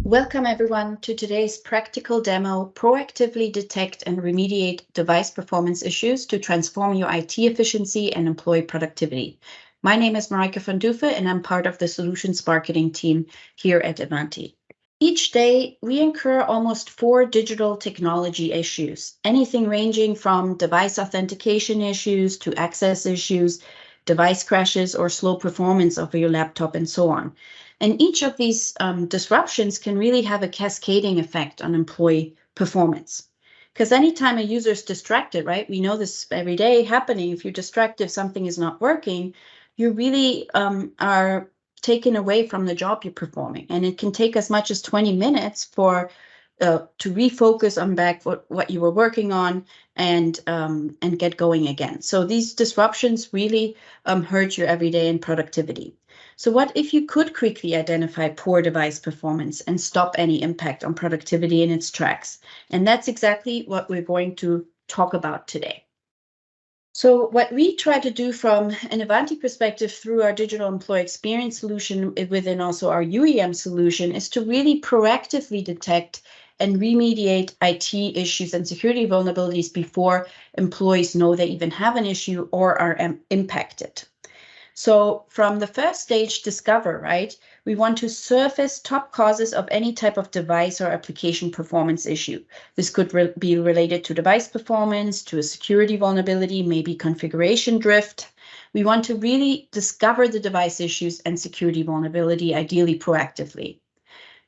Welcome everyone to today's practical demo, Proactively Detect and Remediate Device Performance Issues to Transform Your IT Efficiency and Employee Productivity. My name is Mareike van Duve and I'm part of the Solutions Marketing team here at Ivanti. Each day, we incur almost 4 digital technology issues, anything ranging from device authentication issues to access issues, device crashes, or slow performance of your laptop, and so on. And each of these disruptions can really have a cascading effect on employee performance. Because anytime a user is distracted, right, we know this every day happening. If you're distracted, if something is not working, you really are taken away from the job you're performing. And it can take as much as 20 minutes to refocus on back what you were working on and get going again. So these disruptions really hurt your everyday and productivity. So what if you could quickly identify poor device performance and stop any impact on productivity in its tracks? And that's exactly what we're going to talk about today. So what we try to do from an Ivanti perspective through our digital employee experience solution within also our UEM solution is to really proactively detect and remediate IT issues and security vulnerabilities before employees know they even have an issue or are impacted. So from the first stage, discover, right? We want to surface top causes of any type of device or application performance issue. This could be related to device performance, to a security vulnerability, maybe configuration drift. We want to really discover the device issues and security vulnerability, ideally proactively.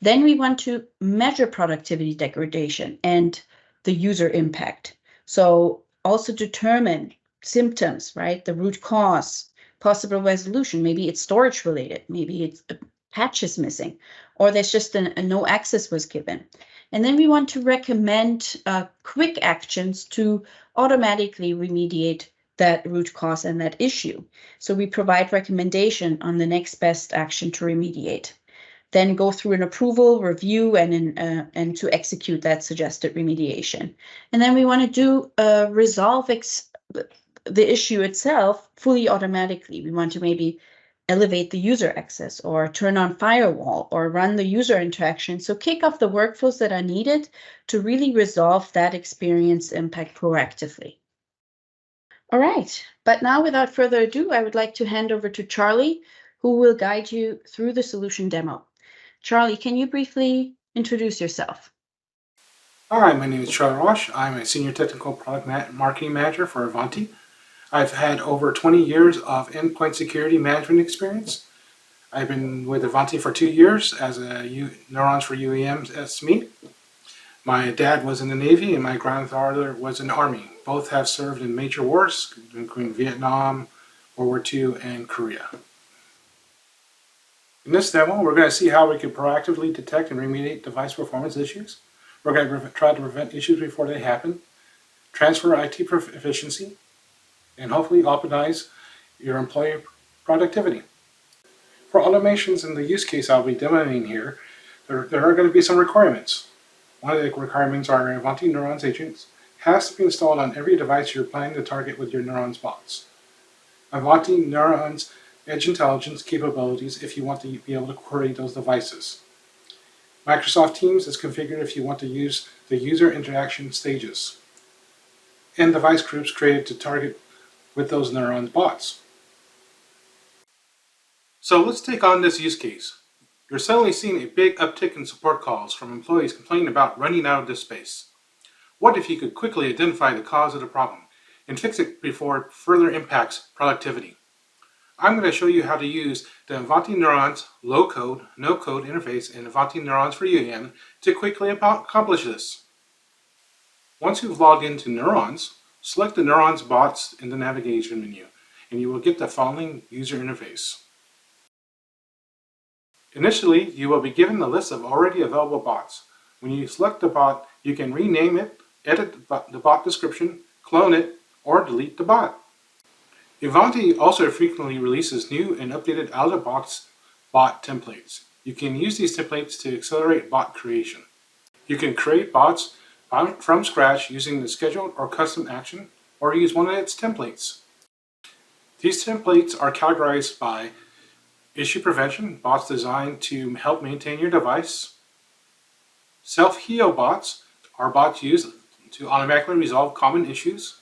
Then we want to measure productivity degradation and the user impact. So also determine symptoms, right? The root cause, possible resolution. Maybe it's storage related. Maybe it's a patch is missing, or there's just a no access was given. And then we want to recommend quick actions to automatically remediate that root cause and that issue. So we provide recommendation on the next best action to remediate. Then go through an approval, review, and to execute that suggested remediation. And then we want to do resolve the issue itself fully automatically. We want to maybe elevate the user access or turn on firewall or run the user interaction. So kick off the workflows that are needed to really resolve that experience impact proactively. All right, but now without further ado, I would like to hand over to Charlie, who will guide you through the solution demo. Charlie, can you briefly introduce yourself? Hi, my name is Charlie Roche. I'm a Senior Technical Product Marketing Manager for Ivanti. I've had over 20 years of endpoint security management experience. I've been with Ivanti for 2 years as a Neurons for UEM SME. My dad was in the Navy and my grandfather was in the Army. Both have served in major wars, including Vietnam, World War II, and Korea. In this demo, we're going to see how we can proactively detect and remediate device performance issues. We're going to try to prevent issues before they happen, transfer IT efficiency, and hopefully optimize your employee productivity. For automations in the use case I'll be demoing here, there are going to be some requirements. One of the requirements are Ivanti Neurons agents has to be installed on every device you're planning to target with your Neurons bots. Ivanti Neurons edge intelligence capabilities if you want to be able to query those devices. Microsoft Teams is configured if you want to use the user interaction stages, and device groups created to target with those Neurons bots. So let's take on this use case. You're suddenly seeing a big uptick in support calls from employees complaining about running out of disk space. What if you could quickly identify the cause of the problem and fix it before it further impacts productivity? I'm going to show you how to use the Ivanti Neurons low-code, no-code interface in Ivanti Neurons for UEM to quickly accomplish this. Once you've logged into Neurons, select the Neurons bots in the navigation menu, and you will get the following user interface. Initially, you will be given the list of already available bots. When you select the bot, you can rename it, edit the bot description, clone it, or delete the bot. Ivanti also frequently releases new and updated out-of-the-box bot templates. You can use these templates to accelerate bot creation. You can create bots from scratch using the scheduled or custom action, or use one of its templates. These templates are categorized by issue prevention, bots designed to help maintain your device, Self-heal bots are bots used to automatically resolve common issues.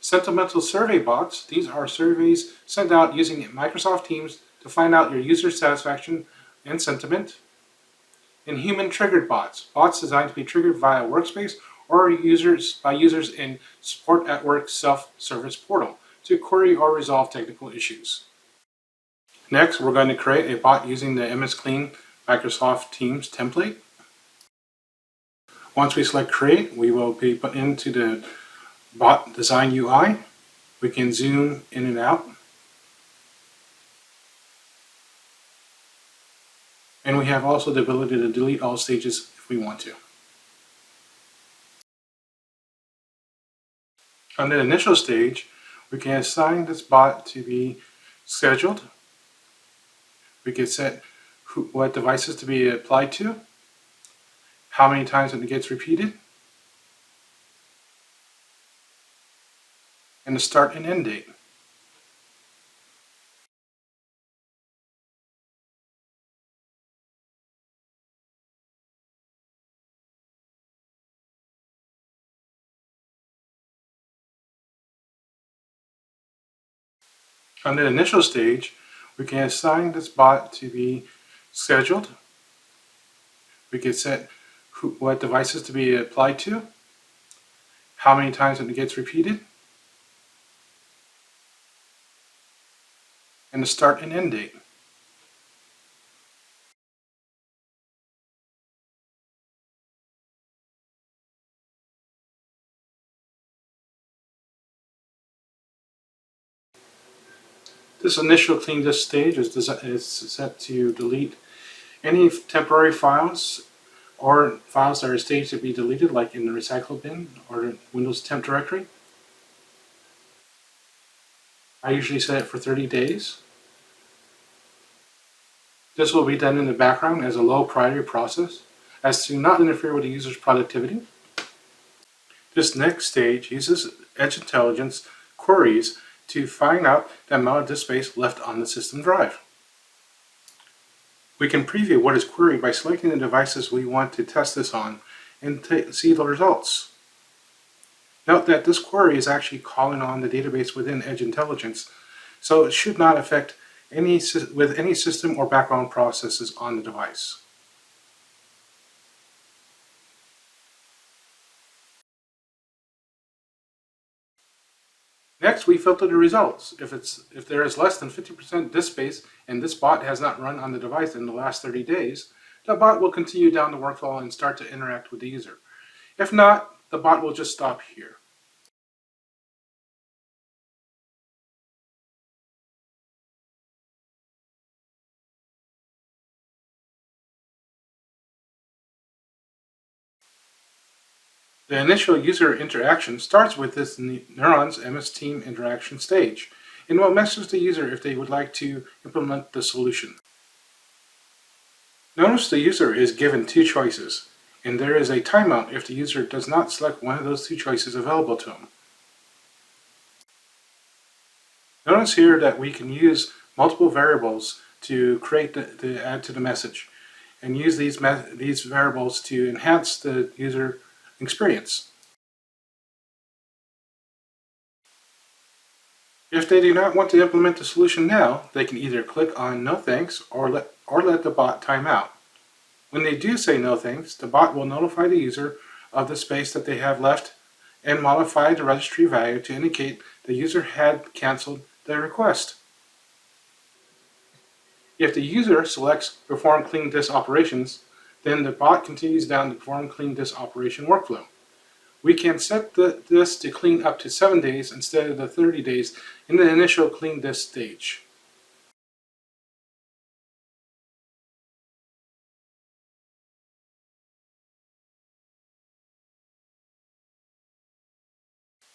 Sentimental survey bots, these are surveys sent out using Microsoft Teams to find out your user satisfaction and sentiment. And human triggered bots, bots designed to be triggered via workspace or by users in Support at Work self-service portal to query or resolve technical issues. Next, we're going to create a bot using the MS Clean Microsoft Teams template. Once we select create, we will be put into the bot design UI. We can zoom in and out. And we have also the ability to delete all stages if we want to. On the initial stage, we can assign this bot to be scheduled. We can set what devices to be applied to, how many times it gets repeated, and the start and end date. On the initial stage, we can assign this bot to be scheduled. We can set what devices to be applied to, how many times it gets repeated, and the start and end date. This initial clean disk stage is set to delete any temporary files or files that are staged to be deleted, like in the recycle bin or the Windows temp directory. I usually set it for 30 days. This will be done in the background as a low priority process as to not interfere with the user's productivity. This next stage uses Edge Intelligence queries to find out the amount of disk space left on the system drive. We can preview what is queried by selecting the devices we want to test this on and see the results. Note that this query is actually calling on the database within Edge Intelligence, so it should not affect any system or background processes on the device. Next, we filter the results. If there is less than 50% disk space and this bot has not run on the device in the last 30 days, the bot will continue down the workflow and start to interact with the user. If not, the bot will just stop here. The initial user interaction starts with this Neurons MS Team interaction stage, and will message the user if they would like to implement the solution. Notice the user is given two choices, and there is a timeout if the user does not select one of those two choices available to him. Notice here that we can use multiple variables to create the add to the message, and use these variables to enhance the user experience. If they do not want to implement the solution now, they can either click on no thanks or let the bot time out. When they do say no thanks, the bot will notify the user of the space that they have left and modify the registry value to indicate the user had canceled the request. If the user selects Perform Clean Disk Operations, then the bot continues down the Perform Clean Disk Operation workflow. We can set this to clean up to 7 days instead of the 30 days in the initial clean disk stage.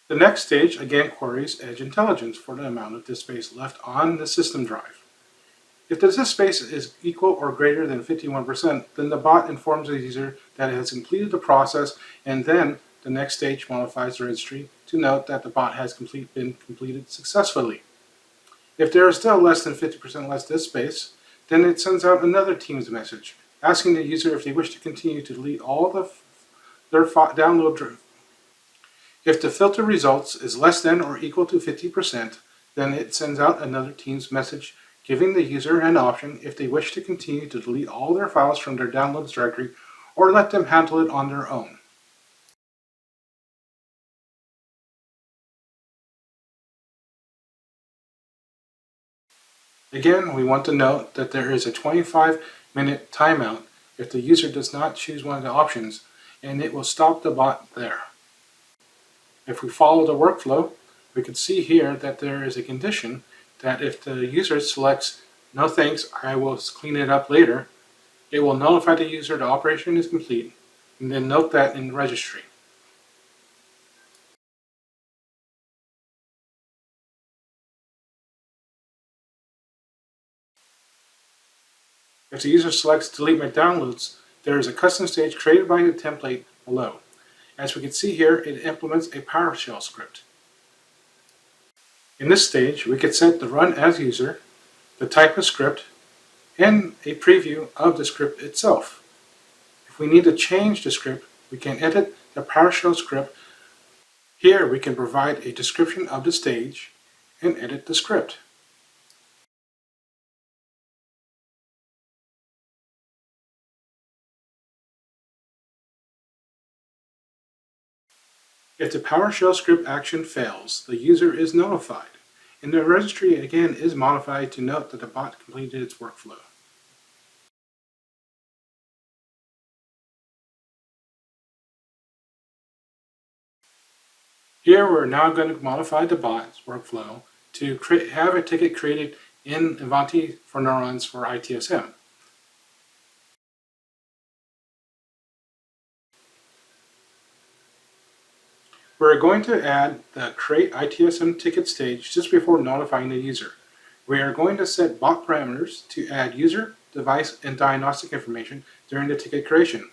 The next stage again queries Edge Intelligence for the amount of disk space left on the system drive. If the disk space is equal or greater than 51%, then the bot informs the user that it has completed the process, and then the next stage modifies the registry to note that the bot has been completed successfully. If there is still less than 50% less disk space, then it sends out another Teams message asking the user if they wish to continue to delete all their download. If the filter results is less than or equal to 50%, then it sends out another Teams message giving the user an option if they wish to continue to delete all their files from their downloads directory or let them handle it on their own. Again, we want to note that there is a 25-minute timeout if the user does not choose one of the options, and it will stop the bot there. If we follow the workflow, we can see here that there is a condition that if the user selects "No thanks, I will clean it up later," it will notify the user the operation is complete, and then note that in the registry. If the user selects "Delete my downloads," there is a custom stage created by the template below. As we can see here, it implements a PowerShell script. In this stage, we could set the run as user, the type of script, and a preview of the script itself. If we need to change the script, we can edit the PowerShell script. Here we can provide a description of the stage and edit the script. If the PowerShell script action fails, the user is notified, and the registry again is modified to note that the bot completed its workflow. Here we're now going to modify the bot's workflow to have a ticket created in Ivanti Neurons for ITSM. We're going to add the Create ITSM Ticket stage just before notifying the user. We are going to set bot parameters to add user, device, and diagnostic information during the ticket creation.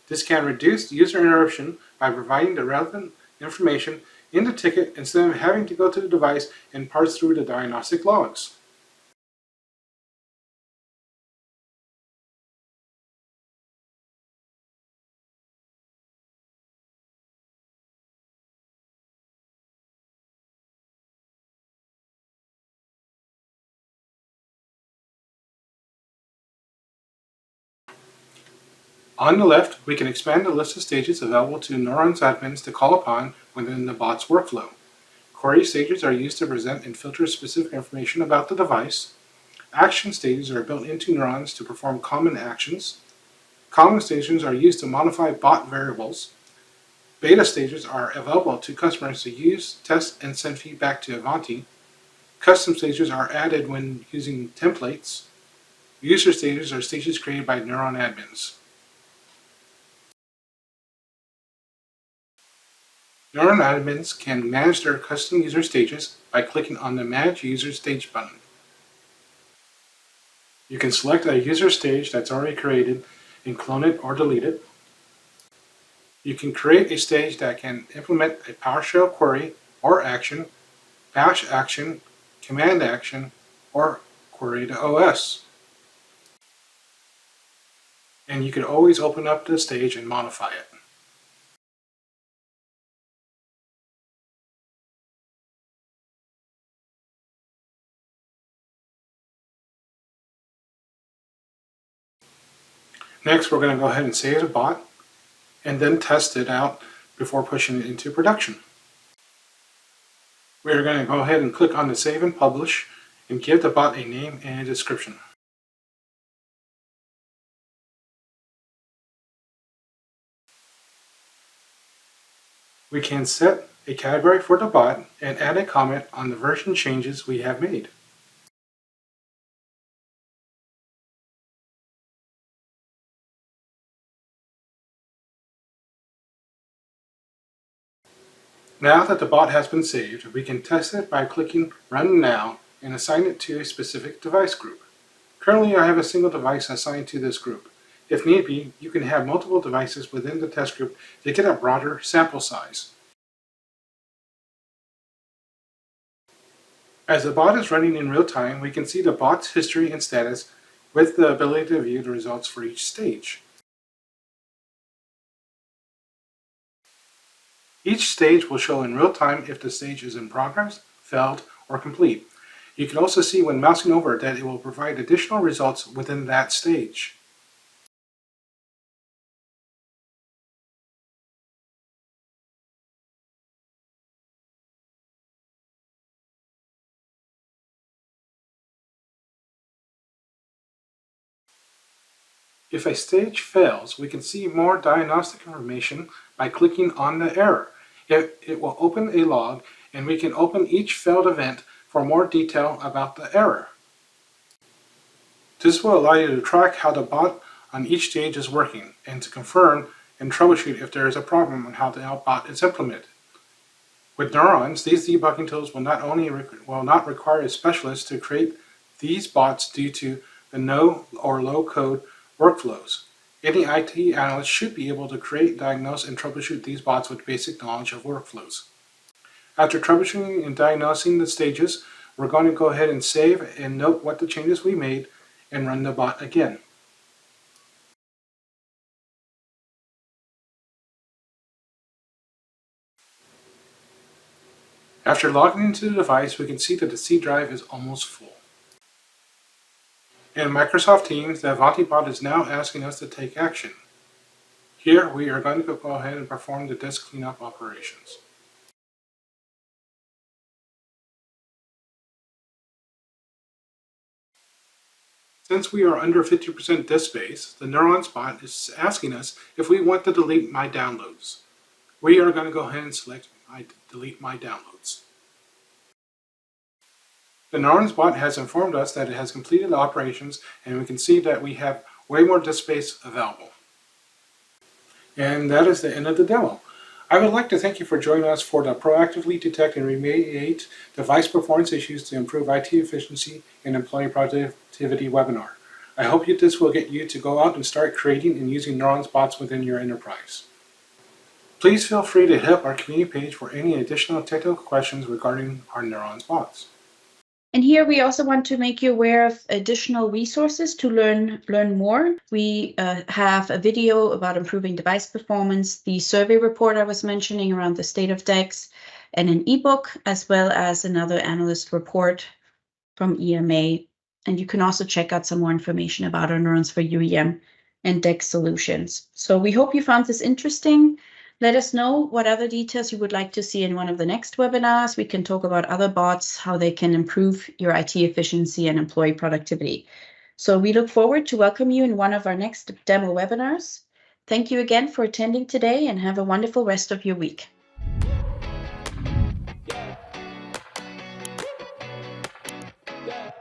This can reduce user interruption by providing the relevant information in the ticket instead of having to go to the device and parse through the diagnostic logs. On the left, we can expand the list of stages available to Neurons admins to call upon within the bot's workflow. Query stages are used to present and filter specific information about the device. Action stages are built into Neurons to perform common actions. Common stages are used to modify bot variables. Beta stages are available to customers to use, test, and send feedback to Ivanti. Custom stages are added when using templates. User stages are stages created by Neuron admins. Neuron admins can manage their custom user stages by clicking on the Manage User Stage button. You can select a user stage that's already created and clone it or delete it. You can create a stage that can implement a PowerShell query or action, bash action, command action, or query to OS. And you can always open up the stage and modify it. Next, we're going to go ahead and save the bot and then test it out before pushing it into production. We're going to go ahead and click on the Save and Publish and give the bot a name and a description. We can set a category for the bot and add a comment on the version changes we have made. Now that the bot has been saved, we can test it by clicking Run Now and assign it to a specific device group. Currently, I have a single device assigned to this group. If need be, you can have multiple devices within the test group to get a broader sample size. As the bot is running in real time, we can see the bot's history and status with the ability to view the results for each stage. Each stage will show in real time if the stage is in progress, failed, or complete. You can also see when mousing over it that it will provide additional results within that stage. If a stage fails, we can see more diagnostic information by clicking on the error. It will open a log, and we can open each failed event for more detail about the error. This will allow you to track how the bot on each stage is working and to confirm and troubleshoot if there is a problem on how the bot is implemented. With Neurons, these debugging tools will not require a specialist to create these bots due to the no or low code workflows. Any IT analyst should be able to create, diagnose, and troubleshoot these bots with basic knowledge of workflows. After troubleshooting and diagnosing the stages, we're going to go ahead and save and note what the changes we made and run the bot again. After logging into the device, we can see that the C drive is almost full. In Microsoft Teams, the Ivanti bot is now asking us to take action. Here, we are going to go ahead and perform the disk cleanup operations. Since we are under 50% disk space, the Neurons bot is asking us if we want to delete my downloads. We are going to go ahead and select delete my downloads. The Neurons bot has informed us that it has completed the operations, and we can see that we have way more disk space available. And that is the end of the demo. I would like to thank you for joining us for the Proactively Detect and Remediate Device Performance Issues to Improve IT Efficiency and Employee Productivity webinar. I hope this will get you to go out and start creating and using Neurons bots within your enterprise. Please feel free to hit up our community page for any additional technical questions regarding our Neurons bots. And here we also want to make you aware of additional resources to learn more. We have a video about improving device performance, the survey report I was mentioning around the state of DEX, and an ebook, as well as another analyst report from EMA. And you can also check out some more information about our Neurons for UEM and DEX solutions. So we hope you found this interesting. Let us know what other details you would like to see in one of the next webinars. We can talk about other bots, how they can improve your IT efficiency and employee productivity. So we look forward to welcome you in one of our next demo webinars. Thank you again for attending today, and have a wonderful rest of your week. Yeah.